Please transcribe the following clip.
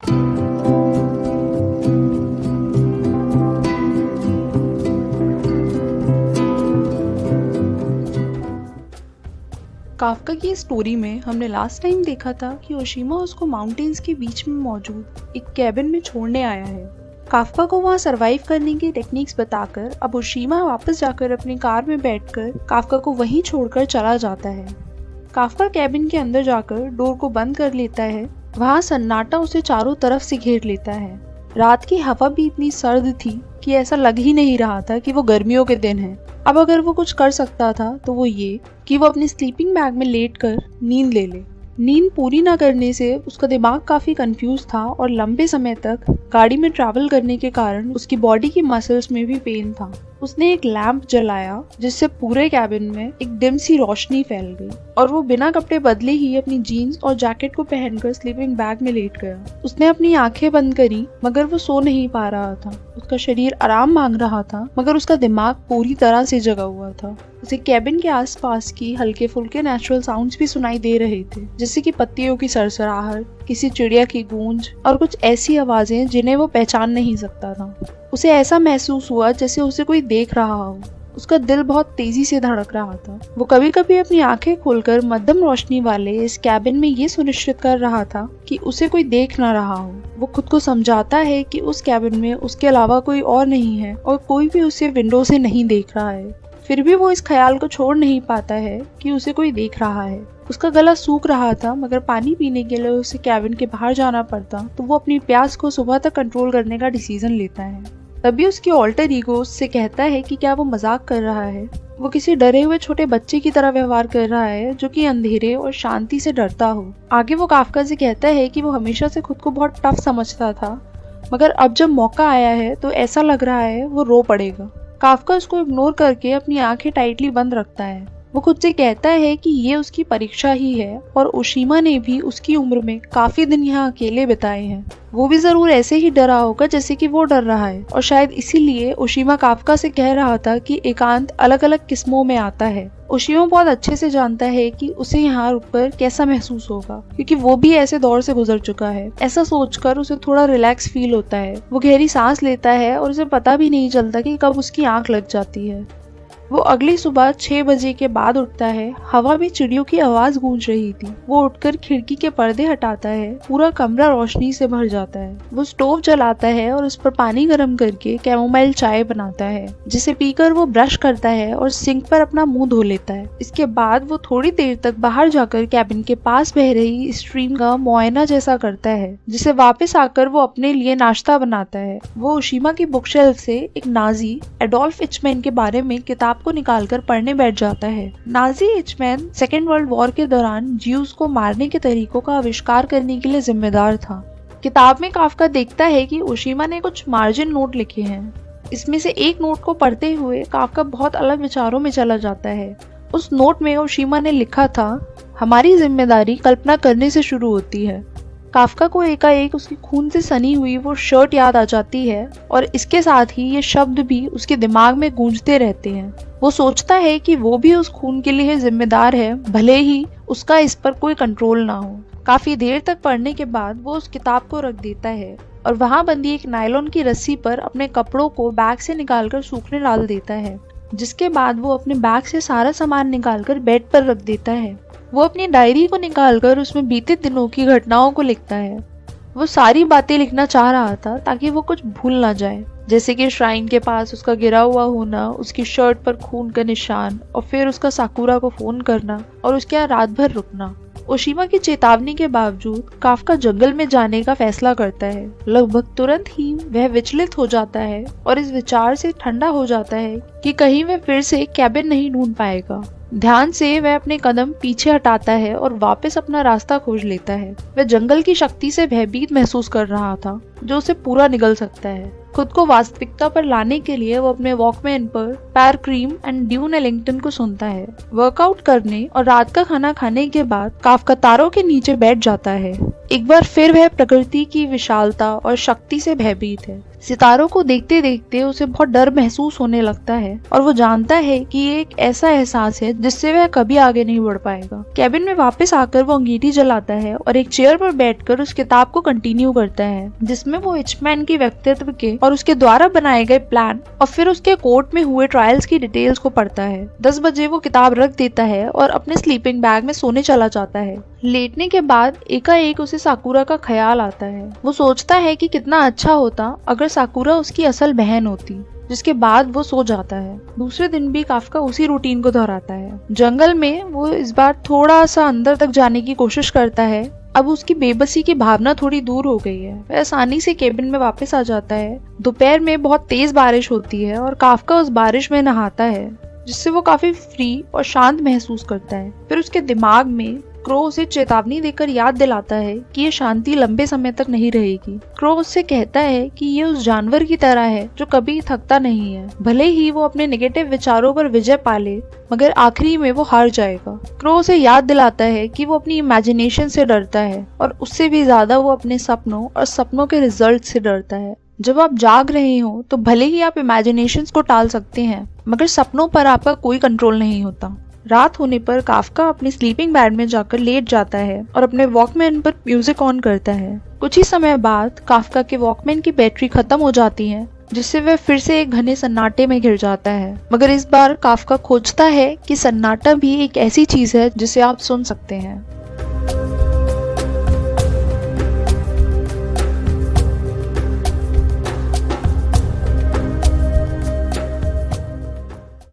Kafka की story में हमने लास्ट टाइम देखा था कि ओशीमा उसको माउंटेन्स के बीच में मौजूद एक कैबिन में छोड़ने आया है। काफ्का को वहाँ सरवाइव करने की टेक्निक्स बताकर अब ओशीमा वापस जाकर अपनी कार में बैठकर काफ्का को वहीं छोड़कर चला जाता है। काफ्का कैबिन के अंदर जाकर डोर को बंद कर लेता है। वहाँ सन्नाटा उसे चारों तरफ से घेर लेता है। रात की हवा भी इतनी सर्द थी कि ऐसा लग ही नहीं रहा था कि वो गर्मियों के दिन है। अब अगर वो कुछ कर सकता था तो वो ये कि वो अपने स्लीपिंग बैग में लेटकर नींद ले ले। नींद पूरी ना करने से उसका दिमाग काफी कंफ्यूज था और लंबे समय तक गाड़ी में ट्रैवल करने के कारण उसकी बॉडी की मसल्स में भी पेन था। उसने एक लैंप जलाया जिससे पूरे कैबिन में एक डिम सी रोशनी फैल गई और वो बिना कपड़े बदले ही अपनी जीन्स और जैकेट को पहनकर स्लीपिंग बैग में लेट गया। उसने अपनी आंखें बंद करी मगर वो सो नहीं पा रहा था। उसका शरीर आराम मांग रहा था मगर उसका दिमाग पूरी तरह से जगा हुआ था। उसे कैबिन के आसपास की हल्के फुल्के नेचुरल साउंड्स भी सुनाई दे रहे थे, जैसे कि पत्तियों की सरसराहट, किसी चिड़िया की गूंज और कुछ ऐसी आवाजें जिन्हें वो पहचान नहीं सकता था। उसे ऐसा महसूस हुआ जैसे उसे कोई देख रहा हो। उसका दिल बहुत तेजी से धड़क रहा था। वो कभी कभी अपनी आंखें खोलकर मध्यम रोशनी वाले इस कैबिन में ये सुनिश्चित कर रहा था कि उसे कोई देख न रहा हो। वो खुद को समझाता है कि उस कैबिन में उसके अलावा कोई और नहीं है और कोई भी उसे विंडो से नहीं देख रहा है। फिर भी वो इस ख्याल को छोड़ नहीं पाता है कि उसे कोई देख रहा है। उसका गला सूख रहा था मगर पानी पीने के लिए उसे कैबिन के बाहर जाना पड़ता, तो वो अपनी प्यास को सुबह तक कंट्रोल करने का डिसीजन लेता है। तभी उसकी ऑल्टर ईगो उससे कहता है कि क्या वो मजाक कर रहा है। वो किसी डरे हुए छोटे बच्चे की तरह व्यवहार कर रहा है जो कि अंधेरे और शांति से डरता हो। आगे वो काफ्का से कहता है कि वो हमेशा से खुद को बहुत टफ समझता था मगर अब जब मौका आया है तो ऐसा लग रहा है वो रो पड़ेगा। काफ्का उसको इग्नोर करके अपनी आंखें टाइटली बंद रखता है। वो खुद से कहता है कि ये उसकी परीक्षा ही है और ओशीमा ने भी उसकी उम्र में काफी दिन यहाँ अकेले बिताए हैं। वो भी जरूर ऐसे ही डरा होगा जैसे कि वो डर रहा है और शायद इसीलिए ओशीमा काफ्का से कह रहा था कि एकांत अलग अलग किस्मों में आता है। ओशीमा बहुत अच्छे से जानता है कि उसे यहाँ रुककर कैसा महसूस होगा क्योंकि वो भी ऐसे दौर से गुजर चुका है। ऐसा सोचकर उसे थोड़ा रिलैक्स फील होता है। वो गहरी सांस लेता है और उसे पता भी नहीं चलता कि कब उसकी आंख लग जाती है। वो अगली सुबह 6 बजे के बाद उठता है। हवा में चिड़ियों की आवाज गूंज रही थी। वो उठकर खिड़की के पर्दे हटाता है। पूरा कमरा रोशनी से भर जाता है। वो स्टोव जलाता है और उस पर पानी गर्म करके कैमोमाइल चाय बनाता है जिसे पीकर वो ब्रश करता है और सिंक पर अपना मुंह धो लेता है। इसके बाद वो थोड़ी देर तक बाहर जाकर कैबिन के पास बह रही स्ट्रीम का मुआयना जैसा करता है, जिसे वापस आकर वो अपने लिए नाश्ता बनाता है। वो ओशीमा की बुक शेल्फ से एक नाजी एडोल्फ एचमैन के बारे में किताब को निकालकर पढ़ने बैठ जाता है। नाजी एचमैन सेकेंड वर्ल्ड वॉर के दौरान ज्यूज को मारने के तरीकों का आविष्कार करने के लिए जिम्मेदार था। किताब में काफ्का देखता है कि ओशीमा ने कुछ मार्जिन नोट लिखे हैं। इसमें से एक नोट को पढ़ते हुए काफ्का बहुत अलग विचारों में चला जाता है। उस नोट में ओशीमा ने लिखा था, हमारी जिम्मेदारी कल्पना करने से शुरू होती है। काफ्का को एकाएक उसकी खून से सनी हुई वो शर्ट याद आ जाती है और इसके साथ ही ये शब्द भी उसके दिमाग में गूंजते रहते हैं। वो सोचता है कि वो भी उस खून के लिए जिम्मेदार है, भले ही उसका इस पर कोई कंट्रोल ना हो। काफी देर तक पढ़ने के बाद वो उस किताब को रख देता है और वहाँ बंधी एक नायलॉन की रस्सी पर अपने कपड़ों को बैग से निकालकर सूखने डाल देता है, जिसके बाद वो अपने बैग से सारा सामान निकालकर बेड पर रख देता है। वो अपनी डायरी को निकालकर उसमें बीते दिनों की घटनाओं को लिखता है। वो सारी बातें लिखना चाह रहा था ताकि वो कुछ भूल ना जाए, जैसे कि श्राइन के पास उसका गिरा हुआ होना, उसकी शर्ट पर खून का निशान और फिर उसका साकुरा को फोन करना और उसके यहाँ रात भर रुकना। ओशीमा की चेतावनी के बावजूद काफ्का जंगल में जाने का फैसला करता है। लगभग तुरंत ही वह विचलित हो जाता है और इस विचार से ठंडा हो जाता है कि कहीं वह फिर से कैबिन नहीं ढूंढ पाएगा। ध्यान से वह अपने कदम पीछे हटाता है और वापस अपना रास्ता खोज लेता है। वह जंगल की शक्ति से भयभीत महसूस कर रहा था जो उसे पूरा निगल सकता है। खुद को वास्तविकता पर लाने के लिए वो अपने वॉकमैन पर पैर क्रीम एंड ड्यून एलिंगटन को सुनता है। वर्कआउट करने और रात का खाना खाने के बाद काफ्का तारों के नीचे बैठ जाता है। एक बार फिर वह प्रकृति की विशालता और शक्ति से भयभीत है। सितारों को देखते देखते उसे बहुत डर महसूस होने लगता है और वो जानता है कि ये एक ऐसा एहसास है जिससे वह कभी आगे नहीं बढ़ पाएगा। केबिन में वापस आकर वो अंगीठी जलाता है और एक चेयर पर बैठकर उस किताब को कंटिन्यू करता है, जिसमें वो हिचमैन के व्यक्तित्व के और उसके द्वारा बनाए गए प्लान और फिर उसके कोर्ट में हुए ट्रायल्स की डिटेल्स को पढ़ता है। 10 बजे वो किताब रख देता है और अपने स्लीपिंग बैग में सोने चला जाता है। लेटने के बाद एकाएक उसे साकुरा का ख्याल आता है। वो सोचता है कि कितना अच्छा होता अगर साकुरा उसकी असल बहन होती, जिसके बाद वो सो जाता है। दूसरे दिन भी काफका उसी रूटीन को दोहराता है। जंगल में वो इस बार थोड़ा सा अंदर तक जाने की कोशिश करता है। अब उसकी बेबसी की भावना थोड़ी दूर हो गई है। वह आसानी से केबिन में वापस आ जाता है। दोपहर में बहुत तेज बारिश होती है और काफका उस बारिश में नहाता है, जिससे वो काफी फ्री और शांत महसूस करता है। फिर उसके दिमाग में क्रो उसे चेतावनी देकर याद दिलाता है कि ये शांति लंबे समय तक नहीं रहेगी। क्रो उससे कहता है कि ये उस जानवर की तरह है जो कभी थकता नहीं है। भले ही वो अपने नेगेटिव विचारों पर विजय पाले, मगर आखिरी में वो हार जाएगा। क्रो उसे याद दिलाता है कि वो अपनी इमेजिनेशन से डरता है और उससे भी ज्यादा वो अपने सपनों और सपनों के रिजल्ट से डरता है। जब आप जाग रहे हो तो भले ही आप इमेजिनेशंस को टाल सकते हैं, मगर सपनों पर आपका कोई कंट्रोल नहीं होता। रात होने पर काफका अपने स्लीपिंग बैग में जाकर लेट जाता है और अपने वॉकमैन पर म्यूजिक ऑन करता है। कुछ ही समय बाद काफका के वॉकमैन की बैटरी खत्म हो जाती है, जिससे वह फिर से एक घने सन्नाटे में घिर जाता है। मगर इस बार काफका खोजता है कि सन्नाटा भी एक ऐसी चीज है जिसे आप सुन सकते हैं।